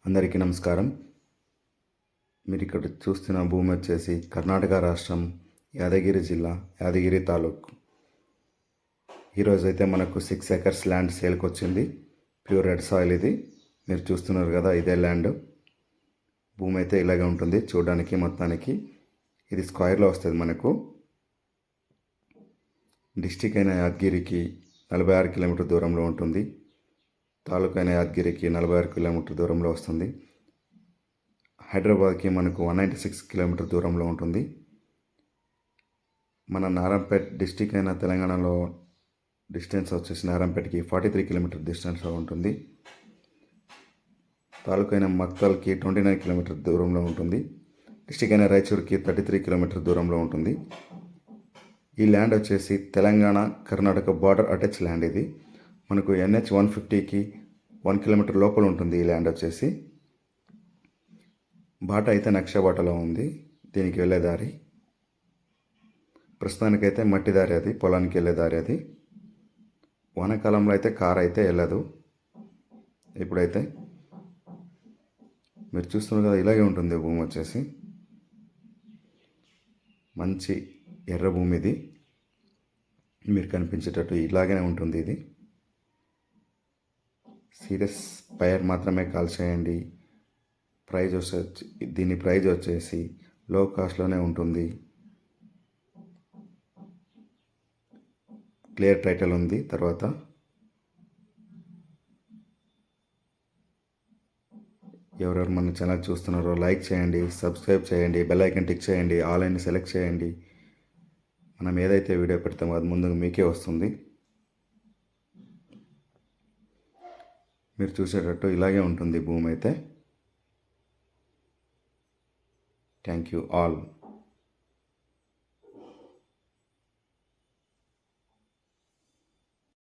అందరికీ నమస్కారం. మీరు ఇక్కడ చూస్తున్న భూమి వచ్చేసి కర్ణాటక రాష్ట్రం యాదగిరి జిల్లా యాదగిరి తాలూకు. ఈరోజు అయితే మనకు 6 ఎకర్స్ ల్యాండ్ సేల్కి వచ్చింది. ప్యూర్ రెడ్ సాయిల్ ఇది. మీరు చూస్తున్నారు కదా, ఇదే ల్యాండ్. భూమి అయితే ఇలాగే ఉంటుంది చూడడానికి. మొత్తానికి ఇది స్క్వేర్లో వస్తుంది. మనకు డిస్టిక్ అయిన యాదగిరికి 46 కిలోమీటర్ దూరంలో ఉంటుంది. తాలూకా అయిన యాదగిరికి 46 కిలోమీటర్ దూరంలో వస్తుంది. హైదరాబాద్కి మనకు 196 కిలోమీటర్ దూరంలో ఉంటుంది. మన నారాయణపేట్ డిస్టిక్ అయిన తెలంగాణలో డిస్టెన్స్ వచ్చేసి నారాయణపేటకి 43 కిలోమీటర్ డిస్టెన్స్లో ఉంటుంది. తాలూకా అయిన మక్తల్కి 29 కిలోమీటర్ దూరంలో ఉంటుంది. డిస్టిక్ అయిన రాయచూర్కి 33 కిలోమీటర్ దూరంలో ఉంటుంది. ఈ ల్యాండ్ వచ్చేసి Telangana Karnataka border attach land. ఇది మనకు NH 150కి 1 కిలోమీటర్ లోపల ఉంటుంది. ఈ ల్యాండ్ వచ్చేసి బాట అయితే నక్ష బాటలో ఉంది. దీనికి వెళ్ళే దారి ప్రస్తుతానికైతే మట్టి దారి, అది పొలానికి వెళ్ళే దారి. అది వానాకాలంలో అయితే కార్ అయితే వెళ్ళదు. ఇప్పుడైతే మీరు చూస్తున్నారు కదా, ఇలాగే ఉంటుంది భూమి వచ్చేసి. మంచి ఎర్ర భూమి ఇది. మీరు కనిపించేటట్టు ఇలాగనే ఉంటుంది. ఇది సీరియస్ పైర్ మాత్రమే కాల్ చేయండి. దీని ప్రైజ్ వచ్చేసి లో కాస్ట్లోనే ఉంటుంది. క్లియర్ టైటిల్ ఉంది. తర్వాత ఎవరెవరు మన ఛానల్ చూస్తున్నారో లైక్ చేయండి, సబ్స్క్రైబ్ చేయండి, బెల్ ఐకాన్ టిక్ చేయండి, ఆల్ అని సెలెక్ట్ చేయండి. మనం ఏదైతే వీడియో పెడతామో అది ముందుగా మీకే వస్తుంది. మీరు చూసేటట్టు ఇలాగే ఉంటుంది భూమి అయితే. Thank you all.